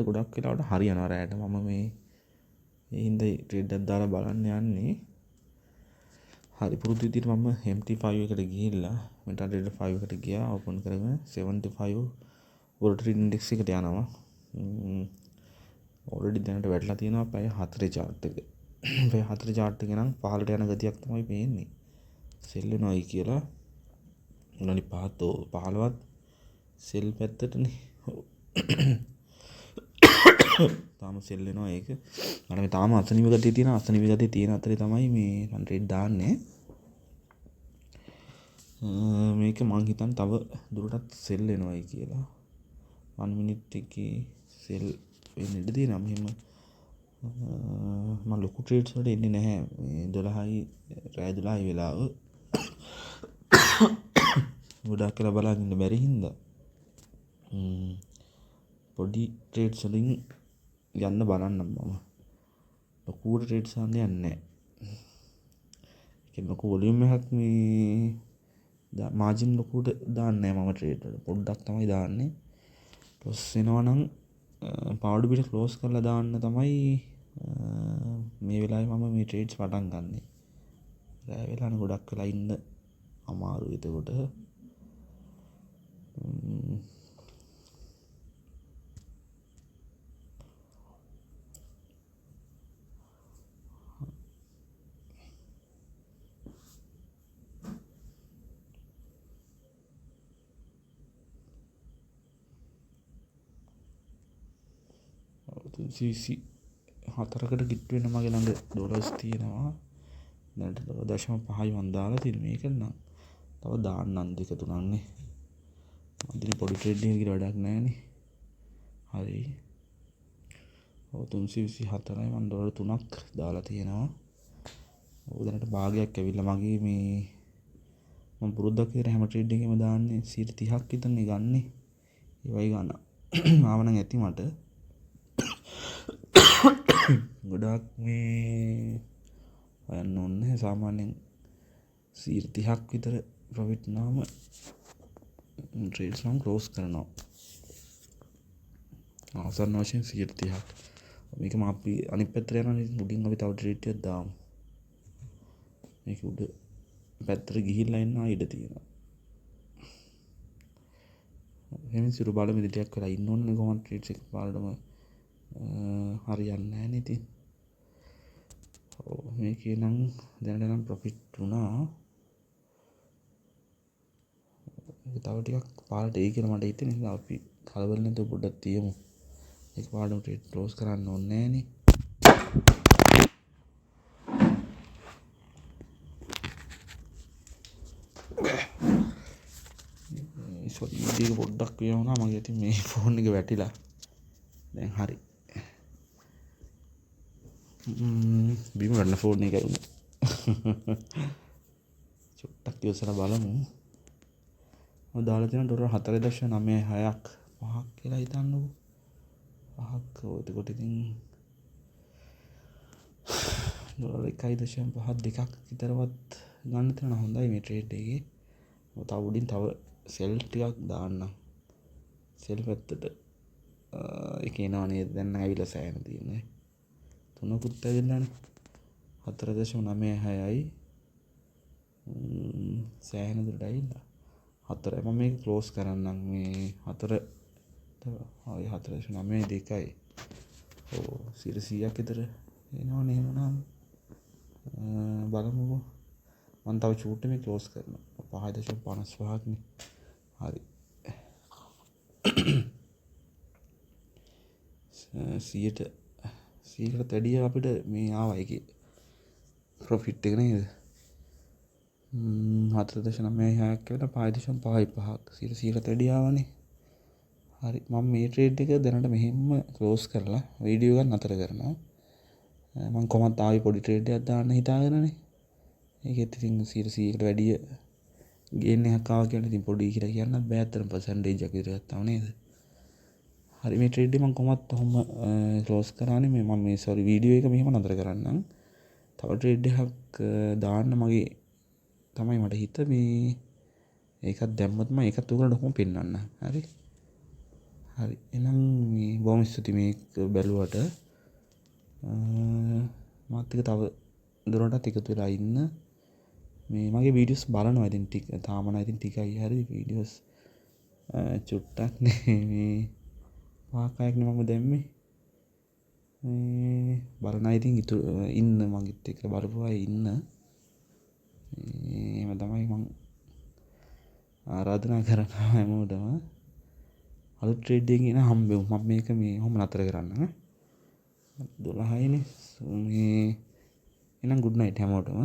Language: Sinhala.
ගොඩක් වෙලාවට හරියනවා රැයට. මම මේ හින්දා ට්‍රේඩ් එකක් දාලා බලන්න යන්නේ. හරි පුරුදු විදිහට මම MT5 එකට ගිහිල්ලා MetaTrader 5 එකට ගියා. ඕපන් කරගෙන 75 වොලටිලිටි ඉන්ඩෙක්ස් එකට යනවා. ඔල්රෙඩි දැනට වැටලා තියෙනවා පැය 4 chart එක. පැය 4 chart එක නම් පහළට යන ගතියක් තමයි පේන්නේ. සෙල් වෙනවයි කියලා. උනනි 15වත් සෙල් පැත්තටනේ. තාම සෙල් වෙනවා ඒක. මට මේ තාම අසනීප ගතිය තියෙන අතරේ තමයි මේ මම ට්‍රේඩ් දාන්නේ. මේක මං හිතන්නේ තව දුරටත් සෙල් වෙනවයි කියලා. 1 මිනිත් එකේ සෙල් වෙන්න ඉඩ තියෙනවා. මෙහෙම මම ලොකු ට්‍රේඩ්ස් වලට එන්නේ නැහැ. මේ 12යි රෑ 12යි වෙලාව. ගොඩක් වෙලා බලන් ඉන්න බැරි හින්දා පොඩි ට්‍රේඩ්ස් වලින් යන්න බලන්නම් මම. ලොකු ට්‍රේඩ්ස් ගන්න යන්නේ නැහැ. ඒක ලොකු වොලියුම් එකක් මේ මාජින් ලොකුට දාන්නේ නැහැ මම ට්‍රේඩ් වල. පොඩ්ඩක් තමයි දාන්නේ. ක්ලෝස් වෙනවා නම් පාවඩු පිට ක්ලෝස් කරලා දාන්න තමයි මේ වෙලාවේ මම මේ ට්‍රේඩ්ස් පටන් ගන්නෙ. රෑ වෙලාවනේ ගොඩක් වෙලා ඉන්න අමාරුයි එතකොට. CC 4කට ගිට් වෙන මගේ ළඟ ඩොලර්ස් තියෙනවා. දැනට 0.5යි මම දාලා තියෙන මේක නම් තව දාන්නම් 2 3ක් නේ. අදින පොඩි ට්‍රේඩ් එකකට වැඩක් නැහැ නේ. හරි. ඔව් 324යි මම ඩොලර් 3ක් දාලා තියෙනවා. ඔව් දැනට භාගයක් ඇවිල්ලා මගේ මේ මම පුරුද්දක් විතර හැම ට්‍රේඩ් එකෙම දාන්නේ 30ක් විතරනේ ගන්නෙ. ඒ වගේ ගන්න. ආව නම් ඇති මට. ගොඩක් මේ හොයන්න ඕනේ සාමාන්‍යයෙන් 30ක් විතර ප්‍රොෆිට් නාම ට්‍රේඩ්ස් නම් ක්ලෝස් කරනවා. ආසන්න වශයෙන් 30ක්. මේකම අපි අනිත් පැත්තට යනවා උඩින් අපි තව ට්‍රේඩ් එකක් දාමු. මේක උඩ පැත්තට ගිහිල්ලා එන්න ඉඩ තියෙනවා. එහෙනම් සිරු බලමු ටිකක් වෙලා ඉන්න ඕනේ කොහොමද ට්‍රේඩ්ස් එක පාරටම හරියන්නේ නැහැ නේ ඉතින්. ඔව් මේකේ නම් දැනට නම් ප්‍රොෆිට් වුණා. තව ටිකක් පාරට එයි කියලා මට හිතෙන නිසා අපි කලබල නැතුව පොඩ්ඩක් තියමු. ඒක පාඩම ට්‍රේඩ් ක්ලෝස් කරන්න ඕනේ නෑනේ. සෝරි වීඩියෝ එක පොඩ්ඩක් විය වුණා මගේ ඉතින් මේ ෆෝන් එක වැටිලා. දැන් හරි. බිම වැටෙන ෆෝන් එකයි උනේ. චුට්ටක් ඉවසලා බලමු. මම දාලා තියෙන ඩොලර් 4.96ක් 5ක් කියලා හිතන්නකෝ. 5ක් එතකොට ඉතින් ඩොලර් 1.5 2ක් විතරවත් ගන්න තියෙනවා. හොඳයි මේ ට්‍රේඩ් එකේ. තව උඩින් තව සෙල් ටිකක් දාන්නම්. සෙල් පැත්තට ඒක එනවා නේද? දැන් ඇවිල්ලා සෑහෙන තියෙන්නේ. 3කුත් ඇවිල්ලානේ. 4.96යි සෑහෙන දුරට ඇවිල්ලා. 4යි මම මේක ක්ලෝස් කරන්නම් මේ 4 හරි 4.92යි. ඔව් 100ක් විතර එනවනේ එහෙමනම් බලමුකෝ. මම තව චූට් එකේ ක්ලෝස් කරනවා 5.55ක් නේ. හරි 100කට වැඩිය අපිට මේ ආවා එකේ ප්‍රොෆිට් එක නේද? 4.96ක් කියලා 5.55ක් 100කට වැඩිය ආවනේ. හරි මම මේ ට්‍රේඩ් එක දැනට මෙහෙම ක්ලෝස් කරලා වීඩියෝ එක නතර කරනවා. මම කොහොමද ආවේ පොඩි ට්‍රේඩ් එකක් දාන්න හිතාගෙනනේ. ඒකෙත් ඉතින් 100කට වැඩිය ගේන් එකක් ආවා කියන්නේ ඉතින් පොඩි කියලා කියන්නත් බෑ. අතන පර්සන්ටේජ් එකක් විතර ගත්තාම නේද? හරි මේ ට්‍රේඩ් එක මම කොහොමද ක්ලෝස් කරානේ මම මේ සෝරි වීඩියෝ එක මෙහෙම නතර කරන්නම්. තව ට්‍රේඩ් එකක් දාන්න මගේ තමයි මට හිත මේ ඒකත් දැම්මත් මම ඒකත් උගලට කොහොම පෙන්නන්න. හරි හරි එහෙනම් මේ බොහොම ස්තුතියි මේක බැලුවට. මාත් එක්ක තව දුරටත් එකතු වෙලා ඉන්න. මේ මගේ වීඩියෝස් බලනවා ඉතින් ටික තාම නම් ඉතින් ටිකයි හරි වීඩියෝස් චුට්ටක් නේ මේ 5ක් නේ මම දැම්මේ. මේ බලන අය ඉතින් ඉන්න මගෙත් එක්ක බලපු අය ඉන්න. එහෙම තමයි මම ආරාධනා කරනවා හැමෝටම අලුත් ට්‍රේඩ් එකකින් එන හම්බෙමු. මම මේක මේ ඔහොම නතර කරන්න. 12යිනේ මේ එහෙනම් good night හැමෝටම.